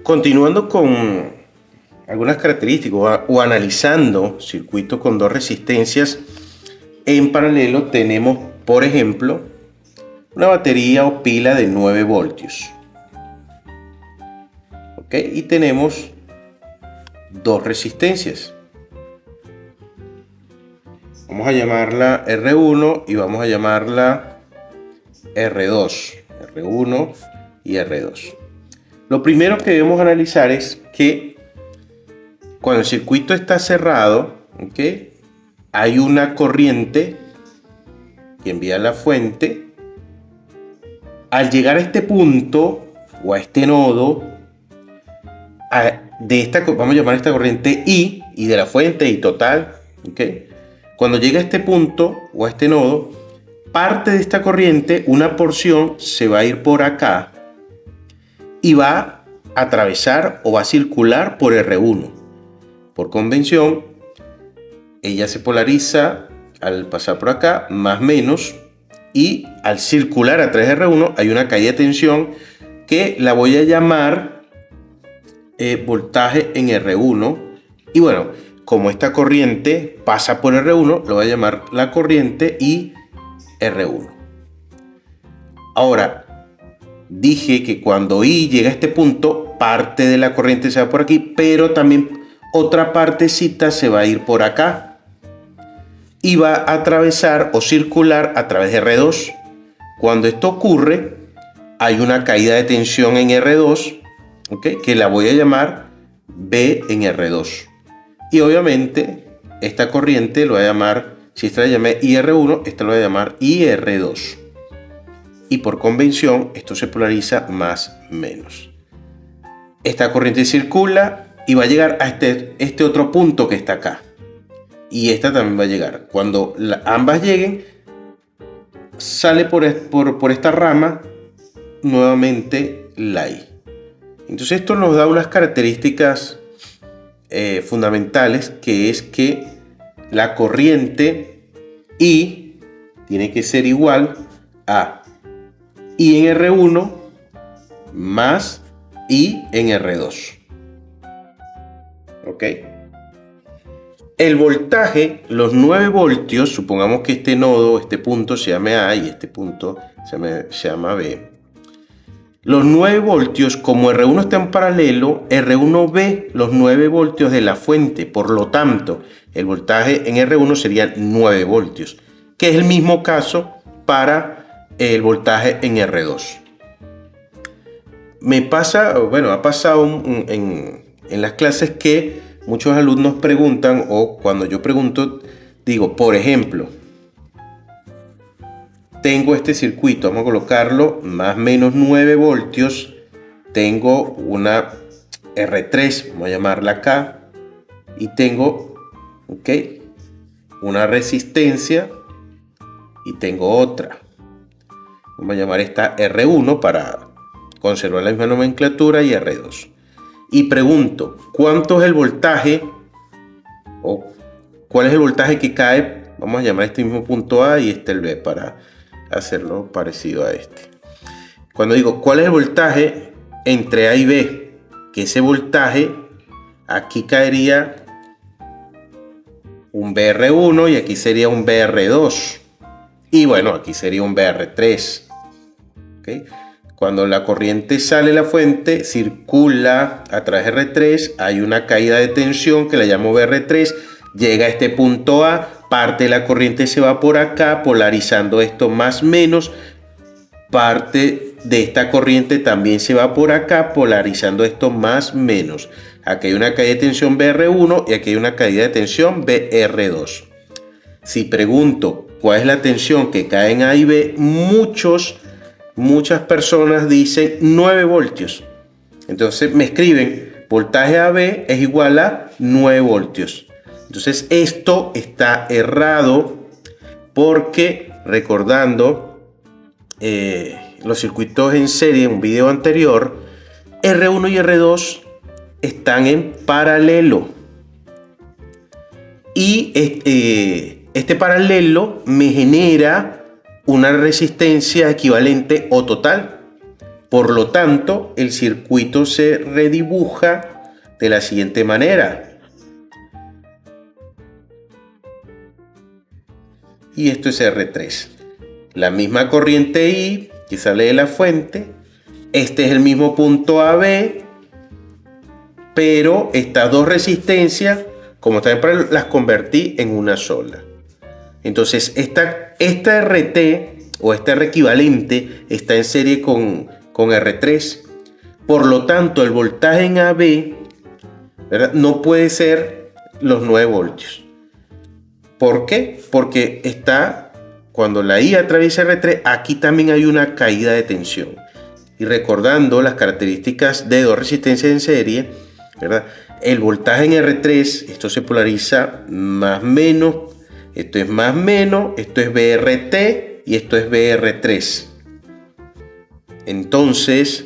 Continuando con algunas características o analizando circuitos con dos resistencias en paralelo, tenemos, por ejemplo, una batería o pila de 9 voltios. ¿Ok? Y tenemos dos resistencias. Vamos a llamarla R1 y vamos a llamarla R2. R1 y R2. Lo primero que debemos analizar es que cuando el circuito está cerrado, ¿okay?, hay una corriente que envía a la fuente. Al llegar a este punto o a este nodo, vamos a llamar a esta corriente I, y de la fuente I total, ¿okay?, cuando llega a este punto o a este nodo, parte de esta corriente, una porción, se va a ir por acá y va a atravesar o va a circular por R1. Por convención, ella se polariza al pasar por acá, más menos, y al circular a través de R1 hay una caída de tensión que la voy a llamar voltaje en R1. Y bueno, como esta corriente pasa por R1, lo voy a llamar la corriente I R1. Ahora, dije que cuando I llega a este punto, parte de la corriente se va por aquí, pero también otra partecita se va a ir por acá y va a atravesar o circular a través de R2. Cuando esto ocurre, hay una caída de tensión en R2, ¿okay?, que la voy a llamar B en R2. Y obviamente esta corriente lo voy a llamar, si esta la llamé IR1, esta lo voy a llamar IR2. Y por convención esto se polariza más menos. Esta corriente circula y va a llegar a este otro punto que está acá. Y esta también va a llegar. Cuando ambas lleguen, sale por esta rama nuevamente la I. Entonces esto nos da unas características fundamentales, que es que la corriente I tiene que ser igual a I en R1 más I en R2. ¿Ok? El voltaje, los 9 voltios, supongamos que este nodo, este punto se llame A y este punto se llama B. Los 9 voltios, como R1 está en paralelo, R1 ve los 9 voltios de la fuente. Por lo tanto, el voltaje en R1 sería 9 voltios, que es el mismo caso para el voltaje en R2. Ha pasado en las clases que muchos alumnos preguntan, o cuando yo pregunto, digo, por ejemplo, tengo este circuito, vamos a colocarlo, más o menos 9 voltios, tengo una R3, vamos a llamarla acá, y tengo, ¿ok?, una resistencia, y tengo otra. Vamos a llamar esta R1 para conservar la misma nomenclatura, y R2. Y pregunto, ¿cuánto es el voltaje? ¿O cuál es el voltaje que cae? Vamos a llamar este mismo punto A y este el B para hacerlo parecido a este. Cuando digo cuál es el voltaje entre A y B, que ese voltaje aquí caería un BR1 y aquí sería un BR2. Y bueno, aquí sería un BR3. ¿Okay? Cuando la corriente sale de la fuente, circula a través de R3, hay una caída de tensión que la llamo BR3, llega a este punto A, parte de la corriente se va por acá, polarizando esto más menos, parte de esta corriente también se va por acá, polarizando esto más menos. Aquí hay una caída de tensión BR1 y aquí hay una caída de tensión BR2. Si pregunto cuál es la tensión que cae en A y B, muchas personas dicen 9 voltios. Entonces me escriben voltaje AB es igual a 9 voltios. Entonces esto está errado porque, recordando los circuitos en serie en un video anterior, R1 y R2 están en paralelo. Y este paralelo me genera una resistencia equivalente o total. Por lo tanto, el circuito se redibuja de la siguiente manera. Y esto es R3. La misma corriente I que sale de la fuente. Este es el mismo punto AB, pero estas dos resistencias, como también las convertí en una sola. Entonces, esta RT o este R equivalente está en serie con R3. Por lo tanto, el voltaje en AB, ¿verdad?, no puede ser los 9 voltios. ¿Por qué? Porque cuando la I atraviesa R3, aquí también hay una caída de tensión. Y recordando las características de dos resistencias en serie, ¿verdad?, el voltaje en R3, esto se polariza más menos, esto es más menos, esto es BRT y esto es BR3. Entonces,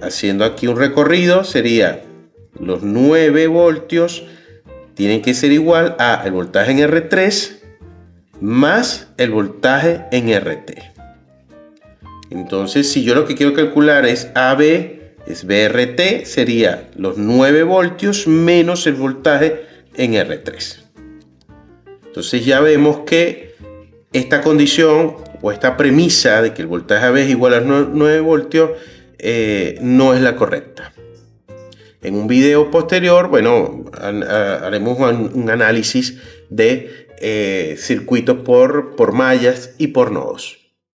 haciendo aquí un recorrido, sería los 9 voltios tienen que ser igual a el voltaje en R3 más el voltaje en RT. Entonces, si yo lo que quiero calcular es AB, es BRT, sería los 9 voltios menos el voltaje en R3. Entonces ya vemos que esta condición o esta premisa de que el voltaje AB es igual a 9 voltios no es la correcta. En un video posterior, bueno, haremos un análisis de circuitos por mallas y por nodos.